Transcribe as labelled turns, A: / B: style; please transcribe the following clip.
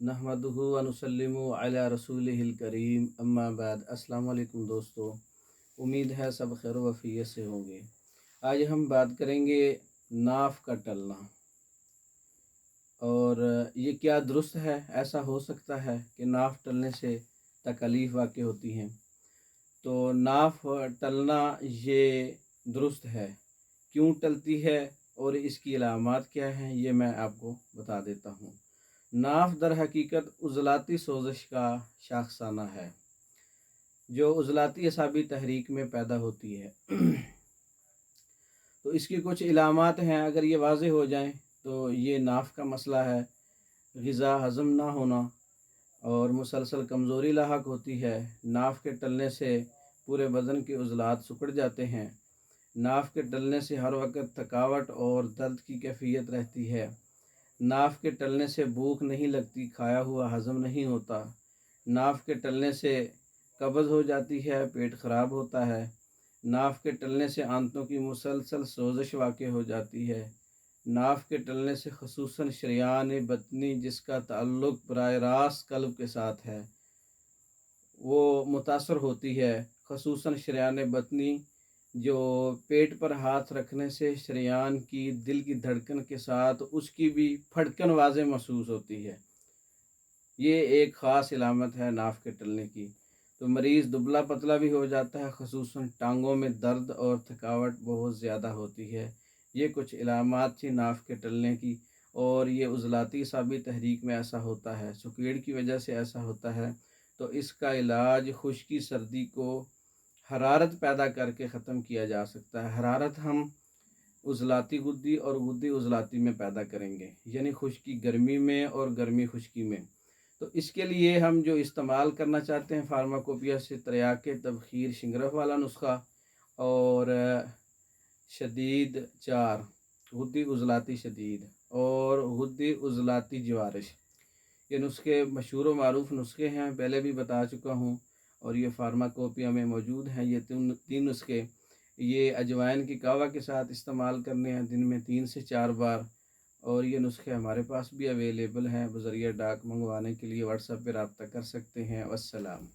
A: नहमदुहु व नुसल्लिमु अला रसूलिहिल करीम अम्मा बाद। अस्सलाम वालेकुम दोस्तों, उम्मीद है सब खैर वफ़ियत से होंगे। आज हम बात करेंगे नाफ का टलना, और ये क्या दुरुस्त है। ऐसा हो सकता है कि नाफ टलने से तकलीफ़ वाक़ होती हैं, तो नाफ टलना ये दुरुस्त है। क्यों टलती है और इसकी अलामात क्या हैं, ये मैं आपको बता देता हूँ। नाफ दर हकीकत उज़लाती सोज़श का शाखसाना है जो उज़लाती असाबी तहरीक में पैदा होती है। तो इसकी कुछ इलामात हैं, अगर ये वाज़े हो जाएं तो ये नाफ का मसला है। ग़िज़ा हज़म ना होना और मुसलसल कमज़ोरी लाहक होती है। नाफ के टलने से पूरे बदन के उज़लात सिकुड़ जाते हैं। नाफ के टलने से हर वक्त थकावट और दर्द की कैफियत रहती है। नाफ के टलने से भूख नहीं लगती, खाया हुआ हज़म नहीं होता। नाफ के टलने से कब्ज़ हो जाती है, पेट ख़राब होता है। नाफ के टलने से आंतों की मुसलसल सोज़श वाक़ हो जाती है। नाफ के टलने से ख़ुसूसन शरियान बतनी, जिसका ताल्लुक़ बराह रास्त क़ल्ब के साथ है, वो मुतासर होती है। ख़ुसूसन शरियान बतनी जो पेट पर हाथ रखने से शरियान की दिल की धड़कन के साथ उसकी भी फड़कन वाज़े महसूस होती है। ये एक ख़ास इलामत है नाफ के टलने की। तो मरीज़ दुबला पतला भी हो जाता है, ख़ुसूसन टांगों में दर्द और थकावट बहुत ज़्यादा होती है। ये कुछ इलामात थी नाफ के टलने की, और ये उज़लाती साबी तहरीक में ऐसा होता है, सुकेड़ की वजह से ऐसा होता है। तो इसका इलाज खुश्की सर्दी को हरारत पैदा करके ख़त्म किया जा सकता है। हरारत हम उज़लाती गुद्दी और गुद्दी उज़लाती में पैदा करेंगे, यानी खुश्की गर्मी में और गर्मी खुश्की में। तो इसके लिए हम जो इस्तेमाल करना चाहते हैं, फार्माकोपिया से त्रियाक तबखीर शिंगरफ वाला नुस्खा और शदीद 4 गुद्दी उज़लाती शदीद और गुद्दी उज़लाती जवारिश, ये नुस्खे मशहूर व मारूफ़ नुस्खे हैं, पहले भी बता चुका हूँ, और ये फार्माकोपिया में मौजूद हैं। ये तीन नुस्खे ये अजवाइन की कहवा के साथ इस्तेमाल करने हैं, दिन में 3 से 4 बार। और ये नुस्खे हमारे पास भी अवेलेबल हैं, बज़रिया डाक मंगवाने के लिए व्हाट्सएप पर रब्ता कर सकते हैं। वस्सलाम।